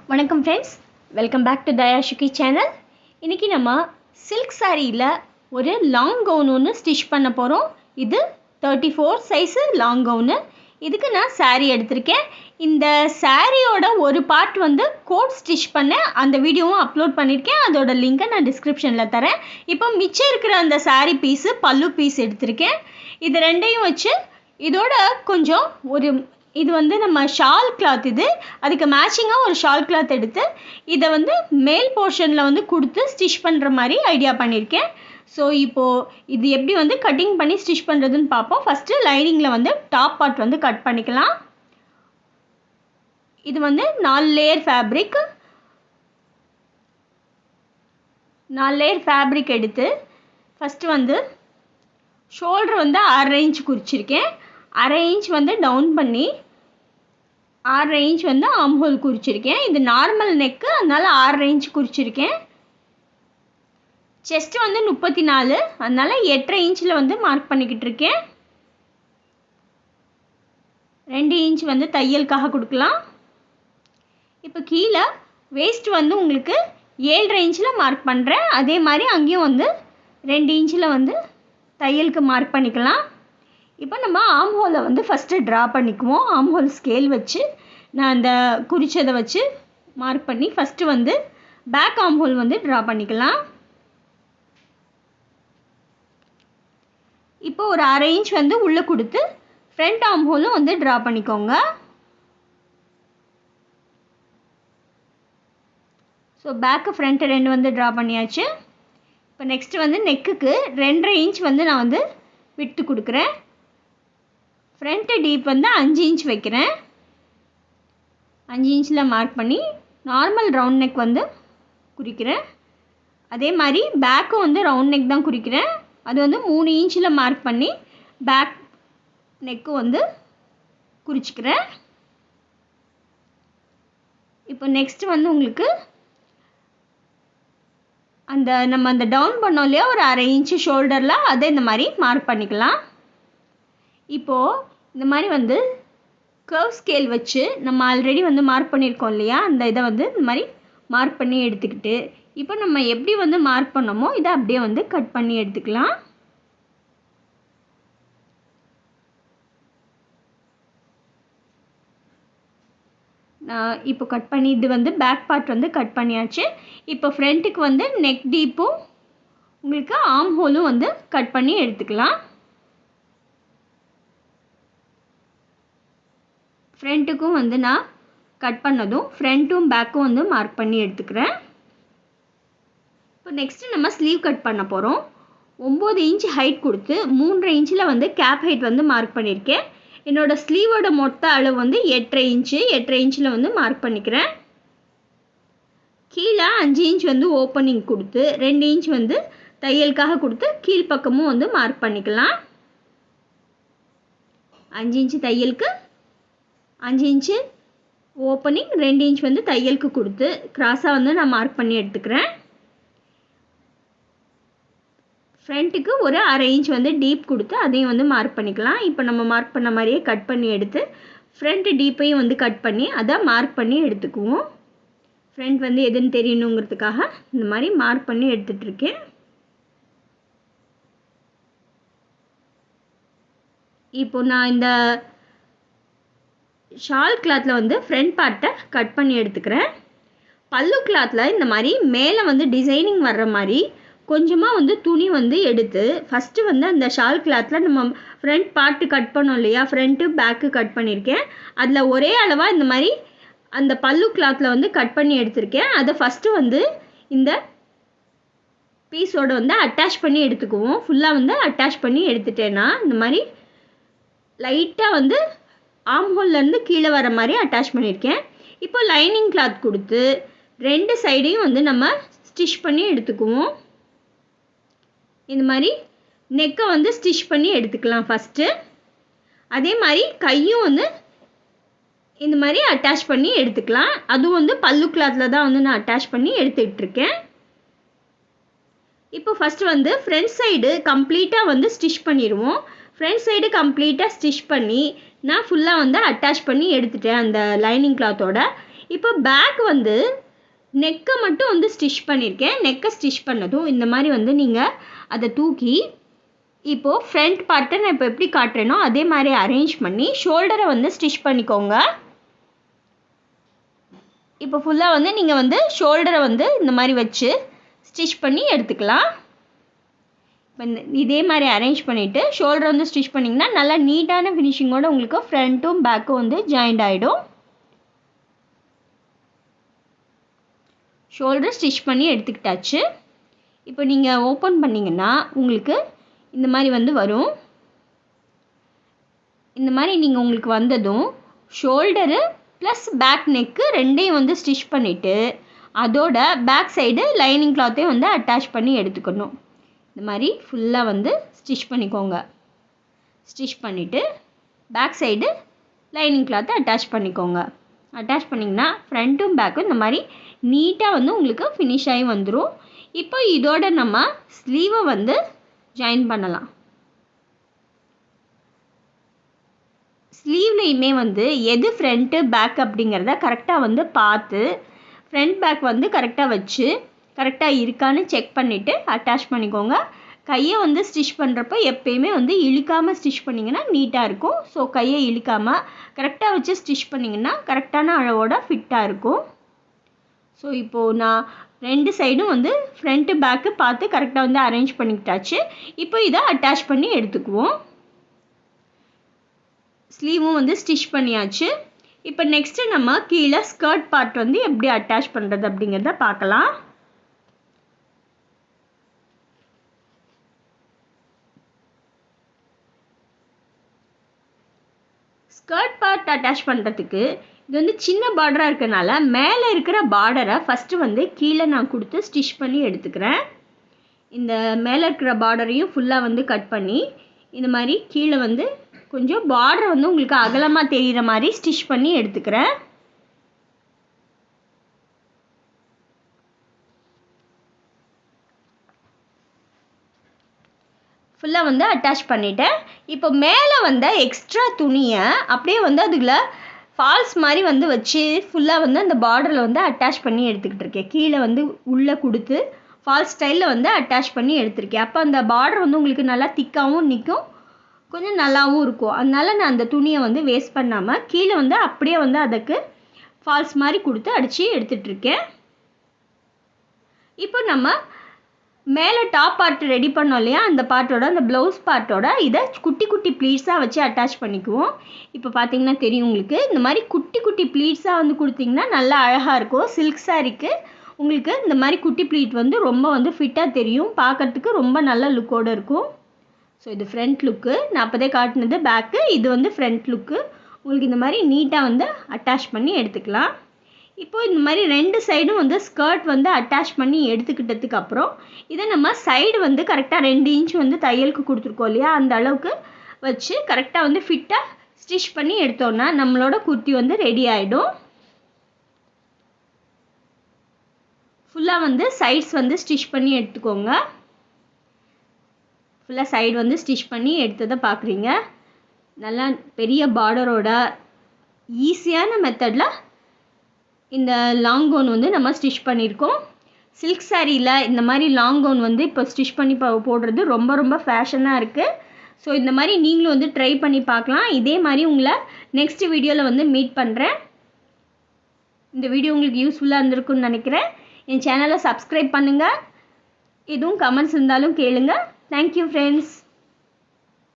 வணக்கம் friends, welcome back to தயாஷுகி channel. இன்றைக்கி நம்ம சில்க் சாரியில் ஒரு லாங் கவுன் ஒன்று ஸ்டிச் பண்ண போகிறோம். இது 34 சைஸு லாங் கவுனு. இதுக்கு நான் சாரீ எடுத்திருக்கேன். இந்த சாரியோட ஒரு பார்ட் வந்து கோட் ஸ்டிச் பண்ணேன், அந்த வீடியோவும் அப்லோட் பண்ணியிருக்கேன். அதோட லிங்கை நான் டிஸ்கிரிப்ஷனில் தரேன். இப்போ மிச்சம் இருக்கிற அந்த சாரீ பீஸு பல்லு பீஸ் எடுத்திருக்கேன். இது ரெண்டையும் வச்சு இதோட கொஞ்சம் இது வந்து நம்ம ஷால் கிளாத், இது அதுக்கு மேட்சிங்காக ஒரு ஷால் கிளாத் எடுத்து இதை வந்து மேல் போர்ஷனில் வந்து கொடுத்து ஸ்டிச் பண்ணுற மாதிரி ஐடியா பண்ணியிருக்கேன். ஸோ இப்போது இது எப்படி வந்து கட்டிங் பண்ணி ஸ்டிச் பண்ணுறதுன்னு பார்ப்போம். ஃபஸ்ட்டு லைனிங்கில் வந்து டாப் பார்ட் வந்து கட் பண்ணிக்கலாம். இது வந்து 4 லேயர் ஃபேப்ரிக் எடுத்து ஃபஸ்ட்டு வந்து ஷோல்டர் வந்து 1/2 இன்ச் குறிச்சிருக்கேன். 1/2 இன்ச் வந்து டவுன் பண்ணி 1/2 இன்ச் வந்து ஆர்ம் ஹோல் குறிச்சிருக்கேன். இது நார்மல் நெக்கு, அதனால் 1/2 இன்ச் குறிச்சிருக்கேன். செஸ்ட் வந்து 34, அதனால் 8.5 இன்ச்சில் வந்து மார்க் பண்ணிக்கிட்டு இருக்கேன். 2 இன்ச் வந்து தையலுக்காக கொடுக்கலாம். இப்போ கீழே வேஸ்ட் வந்து உங்களுக்கு 7.5 இன்ச்சில் மார்க் பண்ணுறேன். அதே மாதிரி அங்கேயும் வந்து 2 இன்ச்சில் வந்து தையலுக்கு மார்க் பண்ணிக்கலாம். இப்போ நம்ம ஆர்ம் ஹோலை வந்து ஃபஸ்ட்டு ட்ரா பண்ணிக்குவோம். ஆர்ம் ஹோல் ஸ்கேல் வச்சு நான் அந்த குறிச்சதை வச்சு மார்க் பண்ணி ஃபஸ்ட்டு வந்து பேக் ஆர்ம் ஹோல் வந்து ட்ரா பண்ணிக்கலாம். இப்போ ஒரு 1/2 இன்ச் வந்து உள்ளே கொடுத்து ஃப்ரண்ட் ஆர்ம் ஹோலும் வந்து ட்ரா பண்ணிக்கோங்க. ஸோ பேக்கு ஃப்ரண்ட்டு 2 வந்து ட்ரா பண்ணியாச்சு. இப்போ நெக்ஸ்ட்டு வந்து நெக்குக்கு 2.5 இன்ச் வந்து நான் வந்து விட்டு கொடுக்குறேன். ஃப்ரண்ட்டு டீப் வந்து 5 இன்ச் வைக்கிறேன். 5 இன்ச்சில் மார்க் பண்ணி நார்மல் ரவுண்ட் நெக் வந்து குறிக்கிறேன். அதே மாதிரி பேக்கும் வந்து ரவுண்ட் நெக் தான் குறிக்கிறேன். அது வந்து 3 இன்ச்சில் மார்க் பண்ணி பேக் நெக்கு வந்து குறிச்சிக்கிறேன். இப்போ நெக்ஸ்ட்டு வந்து உங்களுக்கு நம்ம அந்த டவுன் பண்ணோம் இல்லையா, ஒரு 1/2 இன்ச்சு ஷோல்டரில் அதை இந்த மாதிரி மார்க் பண்ணிக்கலாம். இப்போது இந்த மாதிரி வந்து கர்வ் ஸ்கேல் வச்சு நம்ம ஆல்ரெடி வந்து மார்க் பண்ணியிருக்கோம் இல்லையா, அந்த இதை வந்து இந்த மாதிரி மார்க் பண்ணி எடுத்துக்கிட்டு இப்போ நம்ம எப்படி வந்து மார்க் பண்ணோமோ இதை அப்படியே வந்து கட் பண்ணி எடுத்துக்கலாம். இப்போ கட் பண்ணி இது வந்து பேக் பார்ட் வந்து கட் பண்ணியாச்சு. இப்போ ஃப்ரண்ட்டுக்கு வந்து நெக் டீப்பும் உங்களுக்கு ஆர்ம் ஹோலும் வந்து கட் பண்ணி எடுத்துக்கலாம். ஃப்ரண்ட்டுக்கும் வந்து நான் கட் பண்ணதும் ஃப்ரண்ட்டும் பேக்கும் வந்து மார்க் பண்ணி எடுத்துக்கிறேன். இப்போ நெக்ஸ்ட்டு நம்ம ஸ்லீவ் கட் பண்ண போகிறோம். 9 இன்ச் ஹைட் கொடுத்து 3.5 இன்ச்சில் வந்து கேப் ஹைட் வந்து மார்க் பண்ணியிருக்கேன். என்னோடய ஸ்லீவோட மொத்த அளவு வந்து 8.5 இன்ச்சில் வந்து மார்க் பண்ணிக்கிறேன். கீழே 5 இன்ச் வந்து ஓப்பனிங் கொடுத்து 2 இன்ச் வந்து தையலுக்காக கொடுத்து கீழ்ப்பக்கமும் வந்து மார்க் பண்ணிக்கலாம். 5 இன்ச்சு தையலுக்கு, 5 இன்ச்சு ஓப்பனிங், 2 இன்ச் வந்து தையலுக்கு கொடுத்து கிராஸாக வந்து நான் மார்க் பண்ணி எடுத்துக்கிறேன். ஃப்ரண்ட்டுக்கு ஒரு 1/2 இன்ச் வந்து டீப் கொடுத்து அதையும் வந்து மார்க் பண்ணிக்கலாம். இப்போ நம்ம மார்க் பண்ண மாதிரியே கட் பண்ணி எடுத்து ஃப்ரண்ட் டீப்பையும் வந்து கட் பண்ணி அதை மார்க் பண்ணி எடுத்துக்குவோம். ஃப்ரண்ட் வந்து எதுன்னு தெரியணுங்கிறதுக்காக இந்த மாதிரி மார்க் பண்ணி எடுத்துகிட்ருக்கேன். இப்போ நான் இந்த ஷால் கிளாத்தில் வந்து ஃப்ரண்ட் பார்ட்டை கட் பண்ணி எடுத்துக்கிறேன். பல்லு கிளாத்தில் இந்த மாதிரி மேலே வந்து டிசைனிங் வர்ற மாதிரி கொஞ்சமாக வந்து துணி வந்து எடுத்து ஃபஸ்ட்டு வந்து அந்த ஷால் கிளாத்தில் நம்ம ஃப்ரண்ட் பார்ட்டு கட் பண்ணோம் இல்லையா, ஃப்ரண்ட்டு பேக்கு கட் பண்ணியிருக்கேன். அதில் ஒரே அளவாக இந்த மாதிரி அந்த பல்லு கிளாத்தில் வந்து கட் பண்ணி எடுத்திருக்கேன். அதை ஃபஸ்ட்டு வந்து இந்த பீஸோடு வந்து அட்டாச் பண்ணி எடுத்துக்குவோம். ஃபுல்லாக வந்து அட்டாச் பண்ணி எடுத்துட்டேன்னா இந்த மாதிரி லைட்டாக வந்து ஆர்ம் ஹோல்லேருந்து கீழே வர மாதிரி அட்டாச் பண்ணியிருக்கேன். இப்போ லைனிங் கிளாத் கொடுத்து 2 சைடையும் வந்து நம்ம ஸ்டிச் பண்ணி எடுத்துக்குவோம். இந்த மாதிரி நெக்கை வந்து ஸ்டிச் பண்ணி எடுத்துக்கலாம் ஃபஸ்ட்டு. அதே மாதிரி கையும் வந்து இந்த மாதிரி அட்டாச் பண்ணி எடுத்துக்கலாம். அதுவும் வந்து பல்லு கிளாத்தில் தான் வந்து நான் அட்டாச் பண்ணி எடுத்துகிட்ருக்கேன். இப்போ ஃபஸ்ட்டு வந்து ஃப்ரண்ட் சைடு கம்ப்ளீட்டாக வந்து ஸ்டிச் பண்ணிடுவோம். ஃப்ரண்ட் சைடு கம்ப்ளீட்டாக ஸ்டிச் பண்ணி நான் ஃபுல்லாக வந்து அட்டாச் பண்ணி எடுத்துட்டேன் அந்த லைனிங் கிளாத்தோட. இப்போ பேக் வந்து நெக்கை மட்டும் வந்து ஸ்டிச் பண்ணியிருக்கேன். நெக்கை ஸ்டிச் பண்ணதும் இந்த மாதிரி வந்து நீங்கள் அதை தூக்கி இப்போது ஃப்ரண்ட் பார்ட்டை நான் இப்போ எப்படி காட்டுறேனோ அதே மாதிரி அரேஞ்ச் பண்ணி ஷோல்டரை வந்து ஸ்டிச் பண்ணிக்கோங்க. இப்போ ஃபுல்லாக வந்து நீங்கள் வந்து ஷோல்டரை வந்து இந்த மாதிரி வச்சு ஸ்டிச் பண்ணி எடுத்துக்கலாம். இப்போ இதே மாதிரி அரேஞ்ச் பண்ணிவிட்டு ஷோல்டர் வந்து ஸ்டிச் பண்ணிங்கன்னா நல்லா நீட்டான ஃபினிஷிங்கோடு உங்களுக்கு ஃப்ரண்ட்டும் பேக்கும் வந்து ஜாயிண்ட் ஆகிடும். ஷோல்டர் ஸ்டிச் பண்ணி எடுத்துக்கிட்டாச்சு. இப்போ நீங்கள் ஓப்பன் பண்ணிங்கன்னா உங்களுக்கு இந்த மாதிரி வந்து வரும். இந்த மாதிரி நீங்கள் உங்களுக்கு வந்ததும் ஷோல்டரு ப்ளஸ் பேக் நெக்கு ரெண்டையும் வந்து ஸ்டிச் பண்ணிவிட்டு அதோட பேக் சைடு லைனிங் கிளாத்தையும் வந்து அட்டாச் பண்ணி எடுத்துக்கணும். இந்த மாதிரி ஃபுல்லாக வந்து ஸ்டிச் பண்ணிக்கோங்க. ஸ்டிச் பண்ணிவிட்டு பேக் சைடு லைனிங் கிளாத்தை அட்டாச் பண்ணிக்கோங்க. அட்டாச் பண்ணிங்கன்னா ஃப்ரண்ட்டும் பேக்கும் இந்த மாதிரி நீட்டாக வந்து உங்களுக்கு ஃபினிஷ் ஆகி வந்துடும். இப்போ இதோட நம்ம ஸ்லீவை வந்து ஜாயின் பண்ணலாம். ஸ்லீவ்லேயுமே வந்து எது ஃப்ரண்ட்டு பேக் அப்படிங்கிறத கரெக்டாக வந்து பார்த்து ஃப்ரண்ட் பேக் வந்து கரெக்டாக வச்சு கரெக்டாக இருக்கான்னு செக் பண்ணிவிட்டு அட்டாச் பண்ணிக்கோங்க. கையை வந்து ஸ்டிச் பண்ணுறப்ப எப்பயுமே வந்து இழுக்காமல் ஸ்டிச் பண்ணிங்கன்னா நீட்டாக இருக்கும். ஸோ கையை இழுக்காமல் கரெக்டாக வச்சு ஸ்டிச் பண்ணிங்கன்னா கரெக்டான அளவோட ஃபிட்டாக இருக்கும். ஸோ இப்போது நான் ரெண்டு சைடும் வந்து ஃப்ரண்ட்டு பேக்கு பார்த்து கரெக்டாக வந்து அரேஞ்ச் பண்ணிக்கிட்டாச்சு. இப்போ இதை அட்டாச் பண்ணி எடுத்துக்குவோம். ஸ்லீவும் வந்து ஸ்டிச் பண்ணியாச்சு. இப்போ நெக்ஸ்ட்டு நம்ம கீழே ஸ்கர்ட் பார்ட் வந்து எப்படி அட்டாச் பண்ணுறது அப்படிங்கிறத பார்க்கலாம். ஸ்கர்ட் பார்ட் அட்டாச் பண்ணுறதுக்கு இது வந்து சின்ன பார்டராக இருக்கிறனால மேலே இருக்கிற பார்டரை ஃபஸ்ட்டு வந்து கீழே நான் கொடுத்து ஸ்டிச் பண்ணி எடுத்துக்கிறேன். இந்த மேலே இருக்கிற பார்டரையும் ஃபுல்லாக வந்து கட் பண்ணி இந்த மாதிரி கீழே வந்து கொஞ்சம் பார்டரை வந்து உங்களுக்கு அகலமாக தெரிகிற மாதிரி ஸ்டிச் பண்ணி எடுத்துக்கிறேன். ஃபுல்லாக வந்து அட்டாச் பண்ணிவிட்டேன். இப்போ மேலே வந்த எக்ஸ்ட்ரா துணியை அப்படியே வந்து அதுக்குள்ள ஃபால்ஸ் மாதிரி வந்து வச்சு ஃபுல்லாக வந்து அந்த பார்டரில் வந்து அட்டாச் பண்ணி எடுத்துக்கிட்டு இருக்கேன். கீழே வந்து உள்ளே கொடுத்து ஃபால்ஸ் ஸ்டைலில் வந்து அட்டாச் பண்ணி எடுத்திருக்கேன். அப்போ அந்த பார்டர் வந்து உங்களுக்கு நல்லா திக்காகவும் நிற்கும், கொஞ்சம் நல்லாவும் இருக்கும். அதனால நான் அந்த துணியை வந்து வேஸ்ட் பண்ணாமல் கீழே வந்து அப்படியே வந்து அதுக்கு ஃபால்ஸ் மாதிரி கொடுத்து அடித்து எடுத்துகிட்ருக்கேன். இப்போ நம்ம மேலே டாப் பார்ட் ரெடி பண்ணோம் இல்லையா, அந்த பார்ட்டோட அந்த ப்ளவுஸ் பார்ட்டோட இதை குட்டி குட்டி ப்ளீட்ஸாக வச்சு அட்டாச் பண்ணிக்குவோம். இப்போ பார்த்தீங்கன்னா தெரியும் உங்களுக்கு, இந்த மாதிரி குட்டி குட்டி ப்ளீட்ஸாக வந்து கொடுத்திங்கன்னா நல்லா அழகாக இருக்கும். சில்க் சாரீக்கு உங்களுக்கு இந்த மாதிரி குட்டி ப்ளீட் வந்து ரொம்ப வந்து ஃபிட்டாக தெரியும், பார்க்குறதுக்கு ரொம்ப நல்ல லுக்கோடு இருக்கும். ஸோ இது ஃப்ரண்ட் லுக்கு, நான் அப்போதே காட்டினது பேக்கு, இது வந்து ஃப்ரண்ட் லுக்கு. உங்களுக்கு இந்த மாதிரி நீட்டாக வந்து அட்டாச் பண்ணி எடுத்துக்கலாம். இப்போது இந்த மாதிரி ரெண்டு சைடும் வந்து ஸ்கர்ட் வந்து அட்டாச் பண்ணி எடுத்துக்கிட்டதுக்கு அப்புறம் இதை நம்ம சைடு வந்து கரெக்டாக 2 இன்ச் வந்து தையலுக்கு கொடுத்துருக்கோம் இல்லையா, அந்த அளவுக்கு வச்சு கரெக்டாக வந்து ஃபிட்டாக ஸ்டிச் பண்ணி எடுத்தோன்னா நம்மளோட குர்த்தி வந்து ரெடி ஆகிடும். ஃபுல்லாக வந்து சைட்ஸ் வந்து ஸ்டிச் பண்ணி எடுத்துக்கோங்க. ஃபுல்லாக சைடு வந்து ஸ்டிச் பண்ணி எடுத்ததை பார்க்குறீங்க. நல்லா பெரிய பார்டரோட ஈஸியான மெத்தடில் இந்த லாங் கவுன் வந்து நம்ம ஸ்டிச் பண்ணியிருக்கோம். சில்க் சாரியில் இந்த மாதிரி லாங் கவுன் வந்து இப்போ ஸ்டிச் பண்ணி போடுறது ரொம்ப ரொம்ப ஃபேஷனாக இருக்குது. ஸோ இந்த மாதிரி நீங்களும் வந்து ட்ரை பண்ணி பார்க்கலாம். இதே மாதிரி உங்களை நெக்ஸ்ட் வீடியோவில் வந்து மீட் பண்ணுறேன். இந்த வீடியோ உங்களுக்கு யூஸ்ஃபுல்லாக இருந்திருக்குன்னு நினைக்கிறேன். என் சேனலை சப்ஸ்கிரைப் பண்ணுங்கள். எதுவும் கமெண்ட்ஸ் இருந்தாலும் கேளுங்க. Thank you friends.